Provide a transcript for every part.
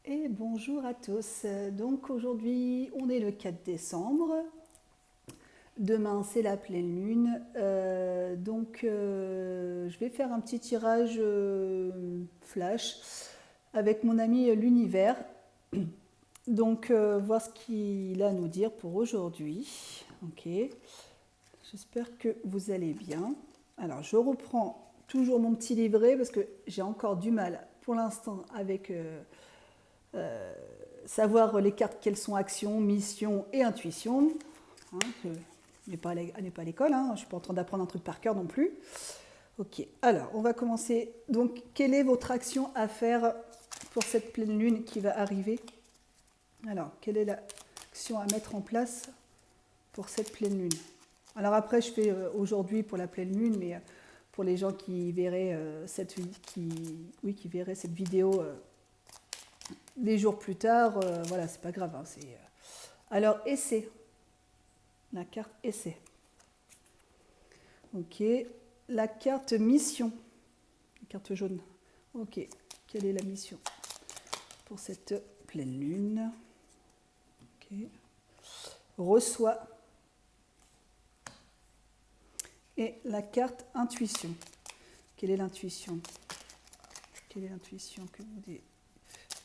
Et bonjour à tous. Donc aujourd'hui, on est le 4 décembre. Demain, c'est la pleine lune. Je vais faire un petit tirage flash avec mon ami l'univers. Voir ce qu'il a à nous dire pour aujourd'hui. Ok. J'espère que vous allez bien. Alors, je reprends toujours mon petit livret parce que j'ai encore du mal pour l'instant avec savoir les cartes quelles sont action, mission et intuition. Hein, je n'est pas à l'école, hein, je ne suis pas en train d'apprendre un truc par cœur non plus. Ok, alors on va commencer. Donc, quelle est votre action à faire pour cette pleine lune qui va arriver? Alors, quelle est l'action à mettre en place pour cette pleine lune? Alors après, je fais aujourd'hui pour la pleine lune, mais pour les gens qui verraient, qui verraient cette vidéo des jours plus tard, voilà, c'est pas grave. Hein, Alors, essai. La carte essai. Ok. La carte mission. La carte jaune. Ok. Quelle est la mission pour cette pleine lune? Ok. Reçoit. Et la carte intuition. Quelle est l'intuition? Quelle est l'intuition que vous devez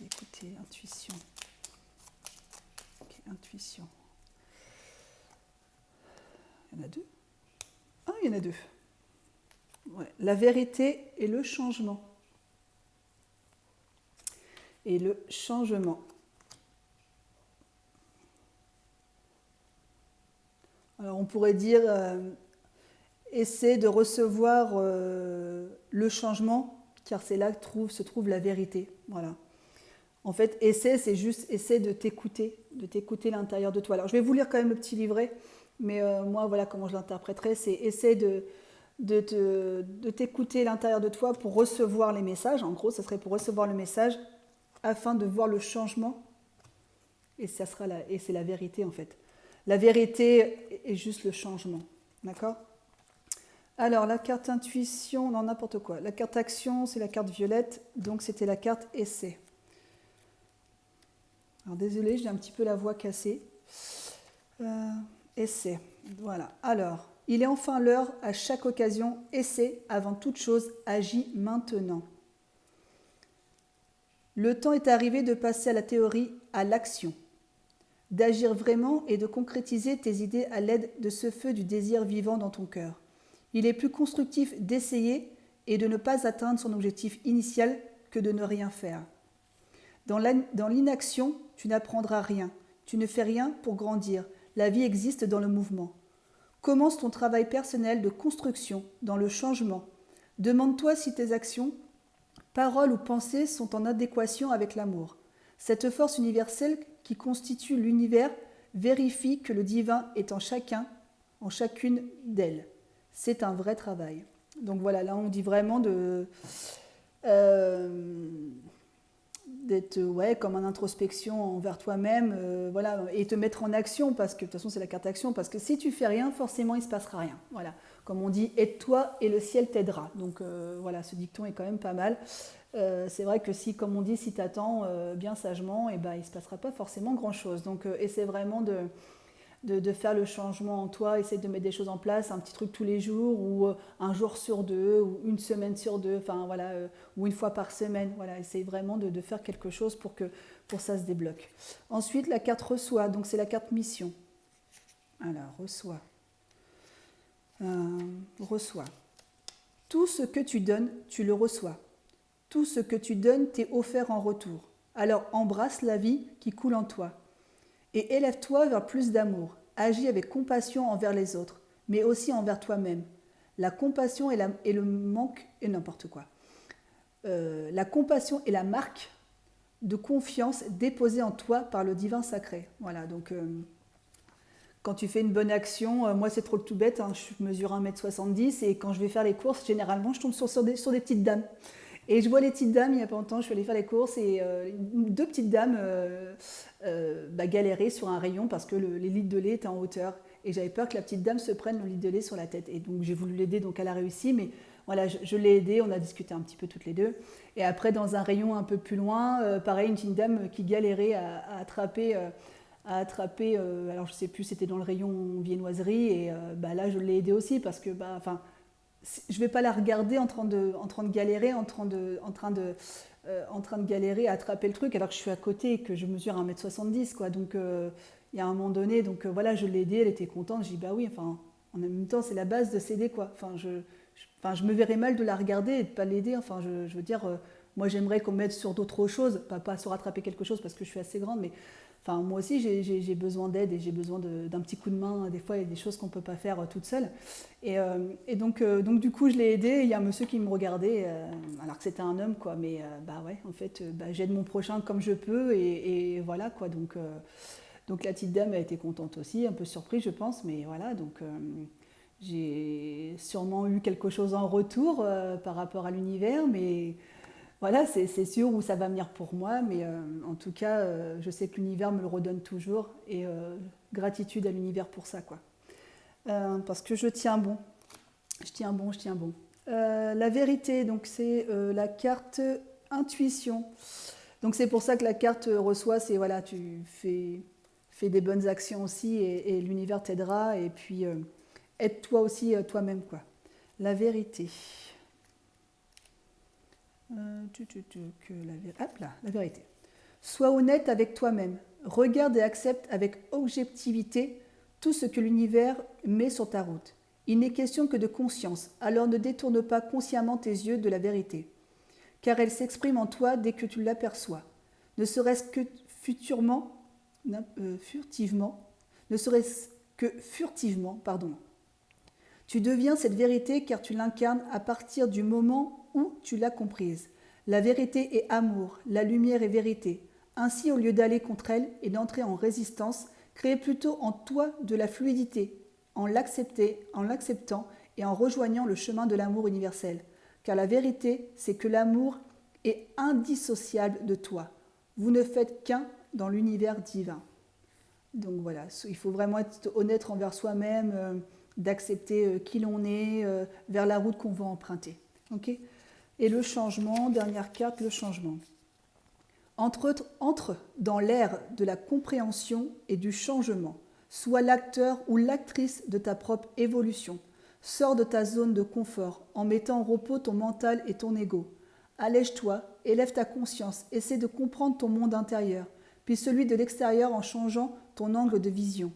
écouter? Intuition. Ok, intuition. Il y en a deux? Ah, il y en a deux. Ouais. La vérité et le changement. Et le changement. Alors on pourrait dire essaie de recevoir le changement, car c'est là que se trouve la vérité. Voilà. En fait, essaie, c'est juste essaie de t'écouter l'intérieur de toi. Alors je vais vous lire quand même le petit livret, mais moi voilà comment je l'interpréterai, c'est essaie de t'écouter l'intérieur de toi pour recevoir les messages. En gros, ça serait pour recevoir le message afin de voir le changement. Et c'est la vérité en fait. La vérité est juste le changement. D'accord? Alors, la carte intuition, non, n'importe quoi. La carte action, c'est la carte violette, donc c'était la carte essai. Alors, désolé, j'ai un petit peu la voix cassée. Essai, voilà. Alors, il est enfin l'heure, à chaque occasion, essaie, avant toute chose, agis maintenant. Le temps est arrivé de passer à la théorie, à l'action. D'agir vraiment et de concrétiser tes idées à l'aide de ce feu du désir vivant dans ton cœur. Il est plus constructif d'essayer et de ne pas atteindre son objectif initial que de ne rien faire. Dans l'inaction, tu n'apprendras rien. Tu ne fais rien pour grandir. La vie existe dans le mouvement. Commence ton travail personnel de construction dans le changement. Demande-toi si tes actions, paroles ou pensées sont en adéquation avec l'amour. Cette force universelle qui constitue l'univers vérifie que le divin est en chacune d'elles. C'est un vrai travail. Donc voilà, là on dit vraiment d'être comme en introspection envers toi-même, voilà, et te mettre en action, parce que de toute façon c'est la carte action, parce que si tu fais rien, forcément il ne se passera rien. Voilà, comme on dit, aide-toi et le ciel t'aidera. Donc voilà, ce dicton est quand même pas mal. C'est vrai que si, comme on dit, si tu attends bien sagement, il ne se passera pas forcément grand-chose. Donc essaie vraiment de faire le changement en toi, essaie de mettre des choses en place, un petit truc tous les jours, ou un jour sur deux, ou une semaine sur deux, enfin voilà, ou une fois par semaine. Voilà, essaie vraiment de faire quelque chose pour ça se débloque. Ensuite, la carte reçoit, donc c'est la carte mission. Alors, reçoit. Reçoit. Tout ce que tu donnes, tu le reçois. Tout ce que tu donnes t'est offert en retour. Alors embrasse la vie qui coule en toi. Et élève-toi vers plus d'amour. Agis avec compassion envers les autres, mais aussi envers toi-même. La compassion et le manque et n'importe quoi. La compassion est la marque de confiance déposée en toi par le divin sacré. Voilà, donc quand tu fais une bonne action, moi c'est trop tout bête, hein, je mesure 1,70 m et quand je vais faire les courses, généralement je tombe sur des petites dames. Et je vois les petites dames, il n'y a pas longtemps, je suis allée faire les courses et deux petites dames galéraient sur un rayon parce que les litres de lait étaient en hauteur. Et j'avais peur que la petite dame se prenne le litre de lait sur la tête. Et donc j'ai voulu l'aider, donc elle a réussi. Mais voilà, je l'ai aidée, on a discuté un petit peu toutes les deux. Et après, dans un rayon un peu plus loin, pareil, une dame qui galérait à attraper, alors je sais plus, c'était dans le rayon viennoiserie, et bah, là, je l'ai aidée aussi, parce que, bah, enfin, je vais pas la regarder en train de galérer, en train de galérer à attraper le truc, alors que je suis à côté et que je mesure 1,70 m, quoi. Donc, il y a un moment donné, donc voilà, je l'ai aidée, elle était contente, je dis, bah oui, enfin, en même temps, c'est la base de s'aider, quoi. Enfin, je me verrais mal de la regarder et de pas l'aider. Enfin, je veux dire, moi j'aimerais qu'on m'aide sur d'autres choses, pas sur rattraper quelque chose parce que je suis assez grande, mais enfin, moi aussi j'ai besoin d'aide et j'ai besoin d'un petit coup de main. Des fois, il y a des choses qu'on ne peut pas faire toute seule. Et donc, du coup, je l'ai aidé. Il y a un monsieur qui me regardait, alors que c'était un homme, quoi. Mais bah ouais, en fait, bah, j'aide mon prochain comme je peux et voilà, quoi. Donc la petite dame a été contente aussi, un peu surprise, je pense, mais voilà, donc j'ai sûrement eu quelque chose en retour par rapport à l'univers, mais voilà, c'est sûr où ça va venir pour moi, mais en tout cas, je sais que l'univers me le redonne toujours, et gratitude à l'univers pour ça, quoi. Parce que je tiens bon, je tiens bon, je tiens bon. La vérité, donc c'est la carte intuition. Donc c'est pour ça que la carte reçoit, c'est voilà, tu fais des bonnes actions aussi, et l'univers t'aidera, et puis aide-toi aussi toi-même, quoi. La vérité. Hop là, la vérité. Sois honnête avec toi-même. Regarde et accepte avec objectivité tout ce que l'univers met sur ta route. Il n'est question que de conscience, alors ne détourne pas consciemment tes yeux de la vérité, car elle s'exprime en toi dès que tu l'aperçois. Ne serait-ce que furtivement, pardon. Tu deviens cette vérité car tu l'incarnes à partir du moment où tu l'as comprise. La vérité est amour, la lumière est vérité. Ainsi, au lieu d'aller contre elle et d'entrer en résistance, crée plutôt en toi de la fluidité, en l'acceptant et en rejoignant le chemin de l'amour universel. Car la vérité, c'est que l'amour est indissociable de toi. Vous ne faites qu'un dans l'univers divin. Donc voilà, il faut vraiment être honnête envers soi-même, d'accepter qui l'on est, vers la route qu'on veut emprunter. Okay, et le changement, dernière carte, le changement. Entre dans l'ère de la compréhension et du changement. Sois l'acteur ou l'actrice de ta propre évolution. Sors de ta zone de confort en mettant en repos ton mental et ton ego. Allège-toi, élève ta conscience, essaie de comprendre ton monde intérieur, puis celui de l'extérieur en changeant ton angle de vision.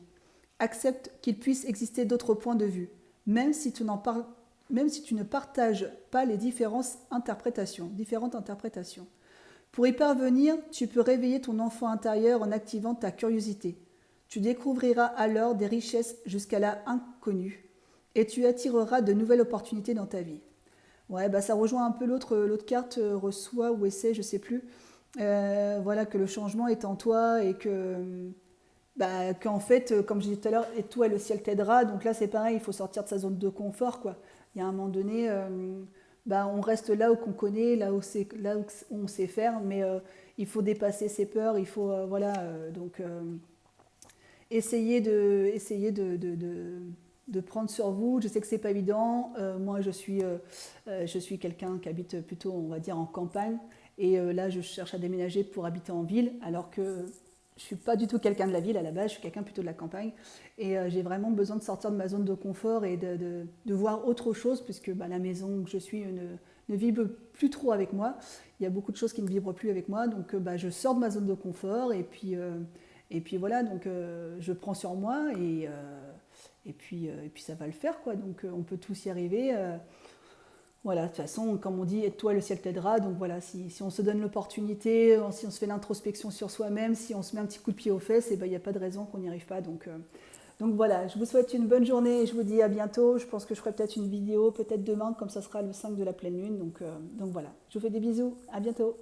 Accepte qu'il puisse exister d'autres points de vue, même si tu ne partages pas les différentes interprétations. Pour y parvenir, tu peux réveiller ton enfant intérieur en activant ta curiosité. Tu découvriras alors des richesses jusqu'à là inconnues et tu attireras de nouvelles opportunités dans ta vie. Ouais, bah ça rejoint un peu l'autre carte, reçoit ou essaie, je sais plus. Voilà, que le changement est en toi et que bah, qu'en fait, comme je disais tout à l'heure, et toi, le ciel t'aidera. Donc là, c'est pareil, il faut sortir de sa zone de confort, quoi. Il y a un moment donné, bah, on reste là où on connaît, là où on sait faire, mais il faut dépasser ses peurs, il faut, voilà, donc essayer de prendre sur vous. Je sais que c'est pas évident. Moi, je suis quelqu'un qui habite plutôt, on va dire, en campagne, et là, je cherche à déménager pour habiter en ville, alors que je ne suis pas du tout quelqu'un de la ville à la base, je suis quelqu'un plutôt de la campagne. Et j'ai vraiment besoin de sortir de ma zone de confort et de voir autre chose, puisque bah, la maison où je suis ne vibre plus trop avec moi. Il y a beaucoup de choses qui ne vibrent plus avec moi. Donc bah, je sors de ma zone de confort et puis voilà, donc je prends sur moi et puis ça va le faire, quoi. Donc on peut tous y arriver. Voilà, de toute façon, comme on dit, aide-toi, le ciel t'aidera. Donc voilà, si on se donne l'opportunité, si on se fait l'introspection sur soi-même, si on se met un petit coup de pied aux fesses, il n'y a pas de raison qu'on n'y arrive pas. Donc voilà, je vous souhaite une bonne journée et je vous dis à bientôt. Je pense que je ferai peut-être une vidéo, peut-être demain, comme ça sera le 5 de la pleine lune. Donc voilà, je vous fais des bisous, à bientôt.